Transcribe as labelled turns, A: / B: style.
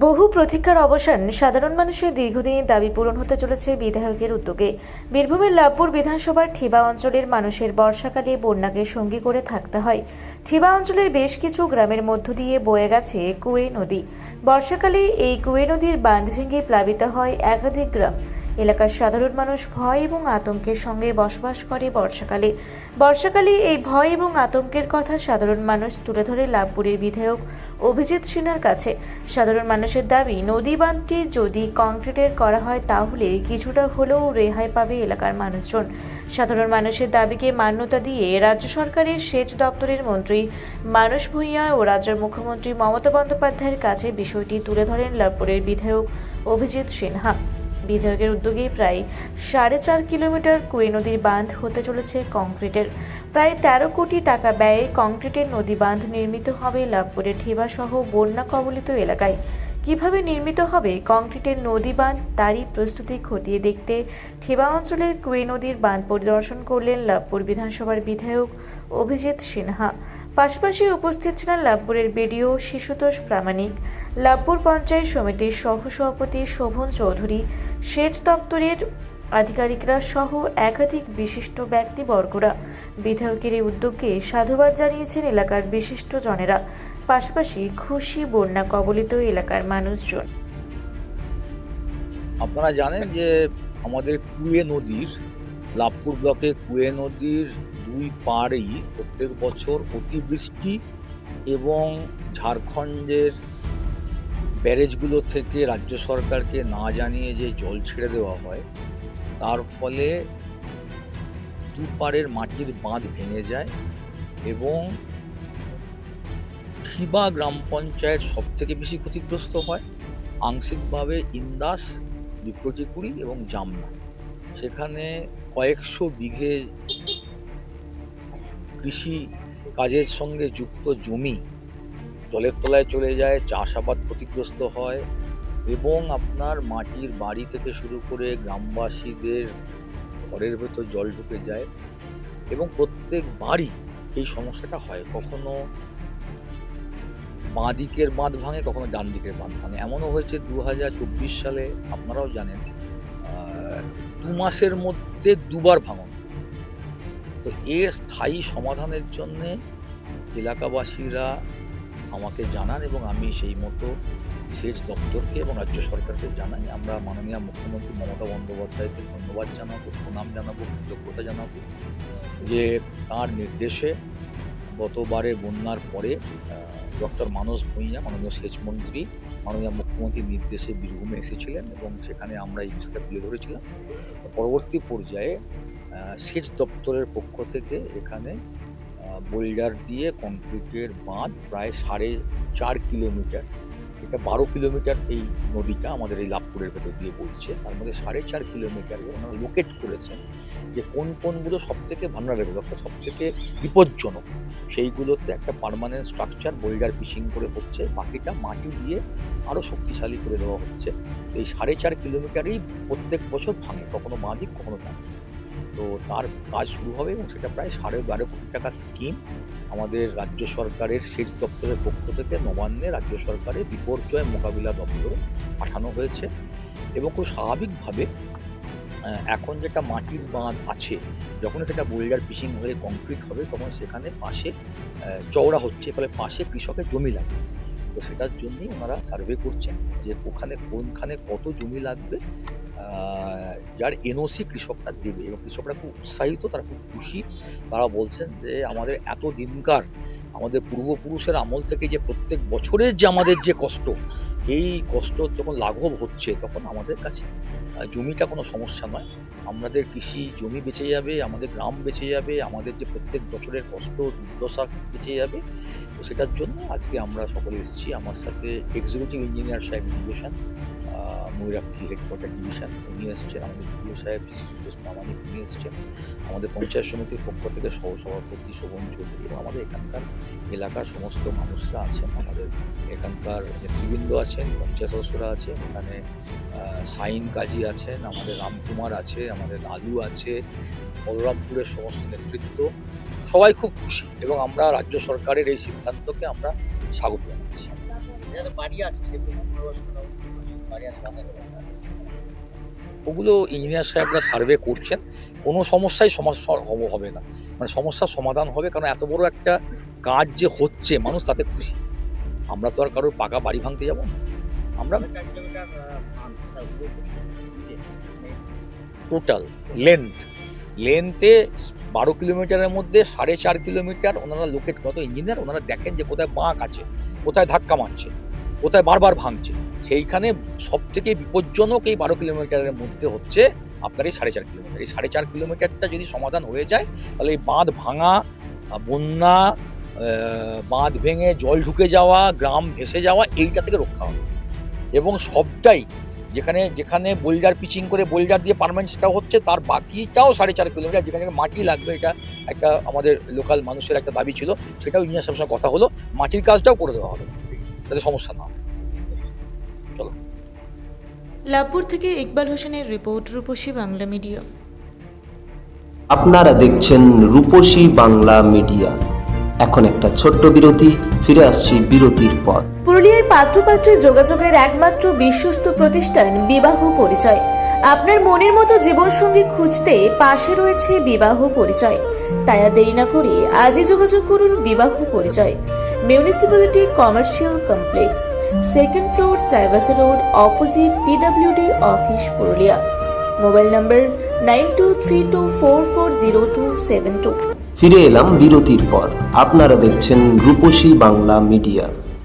A: বহু প্রতীক্ষার অবসান, সাধারণ মানুষের দীর্ঘদিনের দাবি পূরণ হতে চলেছে বিধায়কের উদ্যোগে। বীরভূমের লাভপুর বিধানসভার ঠিবা অঞ্চলের মানুষের বর্ষাকালে বন্যাকে সঙ্গী করে থাকতে হয়। ঠিবা অঞ্চলের বেশ কিছু গ্রামের মধ্য দিয়ে বয়ে গেছে কুয়ে নদী। বর্ষাকালে এই কুয়ে নদীর বাঁধ ভেঙে প্লাবিত হয় একাধিক গ্রাম। এলাকার সাধারণ মানুষ ভয় এবং আতঙ্কের সঙ্গে বসবাস করে। বর্ষাকালে এই ভয় এবং আতঙ্কের কথা সাধারণ মানুষ তুলে ধরে লাভপুরের বিধায়ক অভিজিৎ সিনহার কাছে। সাধারণ মানুষের দাবি, নদী বাঁধটি যদি কংক্রিটের করা হয় তাহলে কিছুটা হলেও রেহাই পাবে এলাকার মানুষজন। সাধারণ মানুষের দাবিকে মান্যতা দিয়ে রাজ্য সরকারের সেচ দপ্তরের মন্ত্রী মানস ভূঁইয়া ও রাজ্যের মুখ্যমন্ত্রী মমতা বন্দ্যোপাধ্যায়ের কাছে বিষয়টি তুলে ধরেন লাভপুরের বিধায়ক অভিজিৎ সিনহা। বিধায়কের উদ্যোগে প্রায় 4.5 কিলোমিটার কুয়ে নদীর বাঁধ হতে চলেছে কংক্রিটের। প্রায় 13 কোটি টাকা ব্যয়ে কংক্রিটের নদী বাঁধ নির্মিত হবে লাভপুরের ঠিবা সহ বন্যা কবলিত এলাকায়। কিভাবে নির্মিত হবে কংক্রিটের নদী বাঁধ, তারই প্রস্তুতি খতিয়ে দেখতে ঠিবা অঞ্চলের কুয়ে নদীর বাঁধ পরিদর্শন করলেন লাভপুর বিধানসভার বিধায়ক অভিজিৎ সিনহা। পাশাপাশি উপস্থিত ছিলেন লাভপুরের বিডিও শিশুতোষ প্রামাণিক, লাভপুর পঞ্চায়েত সমিতির সহসভাপতি শোভন চৌধুরী, সেচ দপ্তরের আধিকারিকরা সহ একাধিক বিশিষ্ট ব্যক্তিবর্গরা। বিধায়কের এই উদ্যোগকে সাধুবাদ জানিয়েছেন এলাকার বিশিষ্ট জনেরা। পাশাপাশি খুশি বন্যা কবলিত এলাকার মানুষজন।
B: আপনারা জানেন যে আমাদের কুয়ে নদীর, লাভপুর ব্লকে কুয়ে নদীর দুই পাড়েই প্রত্যেক বছর অতিবৃষ্টি এবং ঝাড়খণ্ডের ব্যারেজগুলো থেকে রাজ্য সরকারকে না জানিয়ে যে জল ছেড়ে দেওয়া হয়, তার ফলে দুপাড়ের মাটির বাঁধ ভেঙে যায় এবং ঠিবা গ্রাম পঞ্চায়েত সব থেকে বেশি ক্ষতিগ্রস্ত হয়। আংশিকভাবে ইন্দাস, বিপ্রতিকুড়ি এবং জামনা, সেখানে কয়েকশো বিঘে কৃষি কাজের সঙ্গে যুক্ত জমি জলের তলায় চলে যায়, চাষাবাদ ক্ষতিগ্রস্ত হয় এবং আপনার মাটির বাড়ি থেকে শুরু করে গ্রামবাসীদের ঘরের ভেতর জল ঢুকে যায় এবং প্রত্যেকবারই এই সমস্যাটা হয়। কখনো বাঁ দিকের বাঁধ ভাঙে, কখনো ডান দিকের বাঁধ ভাঙে। এমনও হয়েছে 2024 সালে, আপনারাও জানেন, 2 মাসের মধ্যে দুবার ভাঙন। তো এর স্থায়ী সমাধানের জন্যে এলাকাবাসীরা আমাকে জানান এবং আমি সেই মতো সেচ দপ্তরকে এবং রাজ্য সরকারকে জানাই। আমরা মাননীয় মুখ্যমন্ত্রী মমতা বন্দ্যোপাধ্যায়কে ধন্যবাদ জানাবো, প্রণাম জানাবো, কৃতজ্ঞতা জানাবো যে তার নির্দেশে গতবারে বন্যার পরে ডক্টর মানস ভূঁইয়া, মাননীয় সেচ মন্ত্রী, মাননীয় মুখ্যমন্ত্রীর নির্দেশে বীরভূমে এসেছিলেন এবং সেখানে আমরা এই বিষয়টা তুলে ধরেছিলাম। পরবর্তী পর্যায়ে সেচ দপ্তরের পক্ষ থেকে এখানে বোল্ডার দিয়ে কংক্রিটের বাঁধ প্রায় 4.5 কিলোমিটার, এটা 12 কিলোমিটার এই নদীটা আমাদের এই লাভপুরের ভেতর দিয়ে বইছে, তার মধ্যে 4.5 কিলোমিটার ওনারা লোকেট করেছেন যে কোন কোনগুলো সব থেকে ভালনারেবল, অর্থাৎ সব থেকে বিপজ্জনক, সেইগুলোতে একটা পার্মানেন্ট স্ট্রাকচার বোল্ডার পিসিং করে হচ্ছে, বাকিটা মাটি দিয়ে আরও শক্তিশালী করে দেওয়া হচ্ছে। এই 4.5 কিলোমিটারই প্রত্যেক বছর ভাঙে, কখনো বাঁ দিক কখনো ডান দিক। তো তার কাজ শুরু হবে এবং সেটা প্রায় 12.5 কোটি টাকার স্কিম আমাদের রাজ্য সরকারের সেচ দপ্তরের পক্ষ থেকে নবান্নে রাজ্য সরকারের বিপর্যয় মোকাবিলা দপ্তরে পাঠানো হয়েছে এবং খুব স্বাভাবিকভাবে এখন যেটা মাটির বাঁধ আছে, যখন সেটা বোল্ডার পিসিং হয়ে কংক্রিট হবে তখন সেখানে পাশে চওড়া হচ্ছে, ফলে পাশে কৃষকের জমি লাগবে। তো সেটার জন্যই ওনারা সার্ভে করছেন যে কোনখানে কত জমি লাগবে, যার এনওসি কৃষকরা দেবে এবং কৃষকরা খুব উৎসাহিত, তারা খুব খুশি। তারা বলছেন যে আমাদের এত দিনকার, আমাদের পূর্বপুরুষের আমল থেকে যে প্রত্যেক বছরের যে আমাদের যে কষ্ট, এই কষ্ট যখন লাঘব হচ্ছে তখন আমাদের কাছে জমিটা কোনো সমস্যা নয়। আমাদের কৃষি জমি বেঁচে যাবে, আমাদের গ্রাম বেঁচে যাবে, আমাদের যে প্রত্যেক বছরের কষ্ট দুর্দশা বেঁচে যাবে। তো সেটার জন্য আজকে আমরা সকলে এসেছি। আমার সাথে এক্সিকিউটিভ ইঞ্জিনিয়ার সাহেব ডিভিশন, ময়ূরাক্ষী হেডকোয়ার্টার ডিভিশন, উনি এসছেন, আমাদের বিডিও সাহেব শিশুতোষ প্রামাণিক উনি এসছেন, আমাদের পঞ্চায়েত সমিতির পক্ষ থেকে সহসভাপতি শোভন চৌধুরী এবং আমাদের এখানকার এলাকার সমস্ত মানুষরা আছেন, আমাদের এখানকার নেতৃবৃন্দ আছেন, পঞ্চায়েত সদস্যরা আছেন, এখানে সাইন কাজী আছেন, আমাদের রামকুমার আছে, আমাদের লালু আছে, বলরামপুরের সমস্ত নেতৃত্ব, সবাই খুব খুশি এবং আমরা রাজ্য সরকারের এই সিদ্ধান্তকে আমরা স্বাগত জানাচ্ছি। ওগুলো ইঞ্জিনিয়ার সাহেবরা সার্ভে করছেন, কোনো সমস্যাই সমস্যা হবে না, মানে সমস্যার সমাধান হবে, কারণ এত বড় একটা কাজ যে হচ্ছে মানুষ তাতে খুশি। আমরা তো আর কারোর পাকা বাড়ি ভাঙতে যাব না, আমরা টোটাল লেন্থে 12 কিলোমিটারের মধ্যে 4.5 কিলোমিটার ওনারা লোকেট কত ইঞ্জিনিয়ার, ওনারা দেখেন যে কোথায় বাঁক আছে, কোথায় ধাক্কা মারছে, কোথায় বারবার ভাঙছে। সেইখানে সব থেকে বিপজ্জনক এই 12 কিলোমিটারের মধ্যে হচ্ছে আপনার এই 4.5 কিলোমিটার। এই 4.5 কিলোমিটারটা যদি সমাধান হয়ে যায় তাহলে এই বাঁধ ভাঙা, বন্যা, বাঁধ ভেঙে জল ঢুকে যাওয়া, গ্রাম ভেসে যাওয়া, এইটা থেকে রক্ষা হবে। এবং সবটাই যেখানে যেখানে বোল্ডার পিচিং করে বোল্ডার দিয়ে পারমানেন্ট সেটাও হচ্ছে, তার বাকিটাও 4.5 কিলোমিটার যেখানে মাটি লাগবে, এটা একটা আমাদের লোকাল মানুষের একটা দাবি ছিল, সেটাও ইঞ্জিনিয়ার সাহেবের সঙ্গে কথা হলো, মাটির কাজটাও করে দেওয়া হবে যাতে সমস্যা না হয়। চলো।
A: লাভপুর থেকে ইকবাল হোসেনের রিপোর্ট, রূপসী বাংলা মিডিয়া।
C: আপনারা দেখছেন রূপসী বাংলা মিডিয়া। এখন একটা ছোট্ট বিরতি, ফিরে আসছি বিরতির পর।
A: পুরুলিয়ায় পাত্রপাত্রী যোগাযোগের একমাত্র বিশ্বস্ত প্রতিষ্ঠান বিবাহ পরিচয়। আপনার মনের মতো জীবনসঙ্গী খুঁজতে পাশে রয়েছে বিবাহ পরিচয়। তাই আর দেরি না করে আজই যোগাযোগ করুন বিবাহ পরিচয়। Municipality commercial complex, 2nd floor, Chaibasa road, opposite PWD office, Purulia. Mobile নম্বর 9232440272।
C: ফিরে এলাম বিরতির পর। আপনারা দেখছেন রূপসী বাংলা মিডিয়া।